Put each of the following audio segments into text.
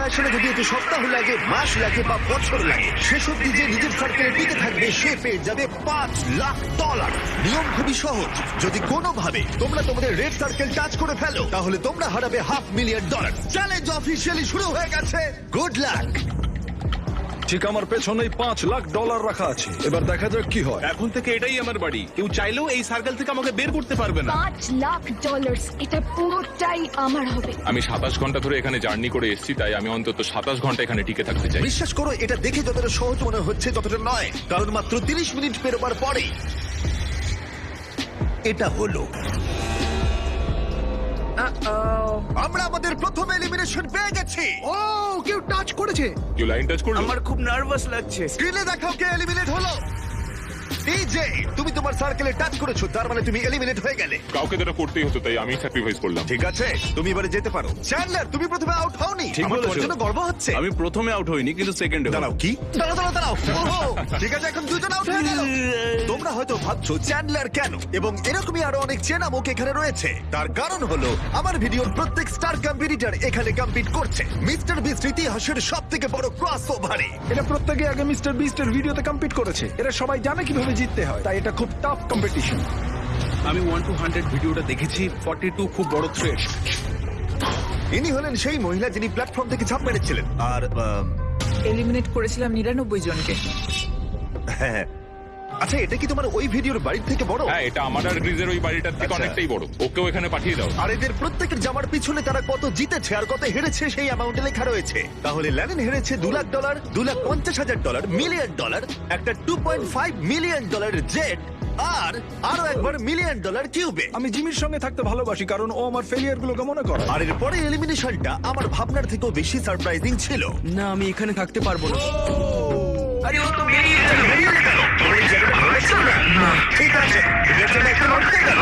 আসলে যদি এতে সপ্তাহ লাগে, মাস লাগে বা বছর লাগে, শেষ অব্দি যে নিজের সার্কেলে টিকে থাকবে সে পেয়ে যাবে $5,00,000। নিয়ম খুবই সহজ। যদি কোনোভাবে তোমরা তোমাদের রেড সার্কেল টাচ করে ফেলো, তাহলে তোমরা হারাবে $500,000। চ্যালেঞ্জ অফিসিয়ালি শুরু হয়ে গেছে। Good luck. ঠিক আমার পেছনেই $5,00,000 রাখা আছে। এবার দেখা যাক কি হয়। এখন থেকে এটাই আমার বাড়ি, কেউ চাইলেও এই সার্কেল থেকে আমাকে বের করতে পারবে না। $5,00,000 এটা পুরোটাই আমার হবে। আমি 27 ঘন্টা ধরে এখানে জার্নি করে এসেছি, তাই আমি অন্তত 27 ঘন্টা এখানে টিকে থাকতে চাই। বিশ্বাস করো, এটা দেখে যতটা সহজ মনে হচ্ছে ততটা নয়, কারণ মাত্র 30 মিনিট পেরোবার পরেই এটা হলো। আমরা আমাদের প্রথম এলিমিনেশন পেয়ে গেছি। ও কেউ টাচ করেছে। কেউ লাইন টাচ করলো? আমার খুব নার্ভাস লাগছে। স্ক্রিনে দেখাও কে এলিমিনেট হলো। ডিজে, তুমি তোমার সার্কেলে টাচ করেছো, তার মানে তুমি এলিমিনেট হয়ে গেলে। কাউকে যেটা করতেই হতো, তাই আমি স্যাক্রিফাইস করলাম। ঠিক আছে, তুমি এবারে যেতে পারো। চ্যান্ডলার, তুমি প্রথমে আউট হওনি। ঠিক আমার তোমার বলেছো। জন্য গর্ব হচ্ছে। আমি প্রথমে আউট হইনি, কিন্তু সেকেন্ডে। দাঁড়াও, কি? দাঁড়াও। ওহো, ঠিক আছে, এখন দুজন আউট হয়ে গেল। তোমরা হয়তো ভাবছো চ্যান্ডলার কেন, এবং এরকমই আরো অনেক চেনা মুখ এখানে রয়েছে। তার কারণ হলো আমার ভিডিওর প্রত্যেক স্টার কম্পিটিটর এখানে কম্পিট করছে মিস্টার বিস্ট ইতিহাসের সবথেকে বড় ক্রস ওভারে। এটা প্রত্যেকে আগে মিস্টার বিস্টের ভিডিওতে কম্পিট করেছে। এরা সবাই জানে কিভাবে জিততে হয়, তাই এটা খুব টাফ কম্পিটিশন। আমি 1 to 100 ভিডিওটা দেখেছি। 42 খুব বড় থ্রেট। ইনি হলেন সেই মহিলা যিনি প্ল্যাটফর্ম থেকে ঝাঁপ মেরেছিলেন। আর এলিমিনেট করেছিলাম 99 জনকে। হ্যাঁ, আচ্ছা, এটা কি তোমার ওই ভিডিওর বাড়ির থেকে বড়? হ্যাঁ, এটা আমার আর গ্রিজের ওই বাড়িটার থেকে আচ্ছা। অনেকটাই বড়। ওকেও এখানে পাঠিয়ে দাও। আর এদের প্রত্যেকের জামার পিছনে তারা কত জিতেছে আর কত হেরেছে সেই অ্যামাউন্টে লেখা রয়েছে। তাহলে ল্যানিন হেরেছে $2,00,000, $2,50,000, $1,000,000, একটা $2.5 মিলিয়ন জেট, আর আরো একবার $1 মিলিয়ন কিউবে। আমি জিমির সঙ্গে থাকতে ভালোবাসি, কারণ ও আমার ফেলিয়ার গুলোকে মনে করে। আর এর পরে এলিমিনেশনটা আমার ভাবনার থেকেও বেশি সারপ্রাইজিং ছিল। না, আমি এখানে থাকতে পারবো না। আরে ও তো বেরিয়ে গেল। ওর এই জায়গাটা হয়েছিল না? ঠিক আছে, এটার জন্য একটা লড়তে গেল।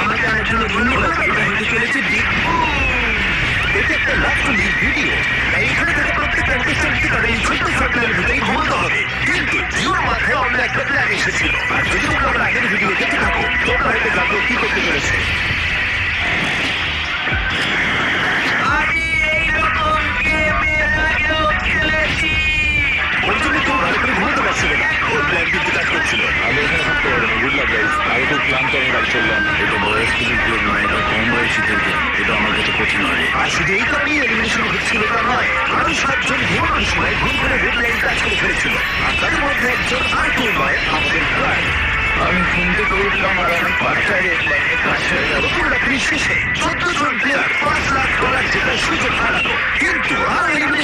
এটা একটা লাস্ট লিভ ভিডিও, তাই এখানে থেকে প্রত্যেক কন্টেস্ট্যান্টকে তাদের এই ছোট্ট সার্কেলের ভিতরেই ঘুরতে হবে। কিন্তু জিওর মাথায় অন্য একটা প্ল্যান এসেছিল। আর যদি তোমরা আমার আগের ভিডিও দেখতে থাকো, তোমরা হয়তো জানবো কি করতে চলেছে। ওর জন্য কেউ ভালো করে ঘুমাতে পারছিল না। ওর প্ল্যান কিন্তু কাজ করছিল। আমি এখানে থাকতে পারবো না। Good luck guys. আমি খুব ক্লান্ত, আমি বাড়ি চললাম। এটা বয়স্কদের গেম নয়, এটা কম বয়সীদের গেম। এটা আমার কাছে কঠিন হবে। আর শুধু এই কারণেই এলিমিনেশন হচ্ছিল তা নয়, আরো 7 জন ঘুমানোর সময় ভুল করে রেড লাইন টাচ করে ফেলেছিল। আর তাদের মধ্যে একজন আর কেউ নয়, আমাদের প্রায়। আমি ঘুম থেকে উঠলাম আর আমি 5টা রেড লাইনে কাজ হয়ে গেল। নতুন রাত্রি শেষে 14 জন প্লেয়ার $5,00,000 জেতার সুযোগ হারালো। কিন্তু আর এলিমিনেশন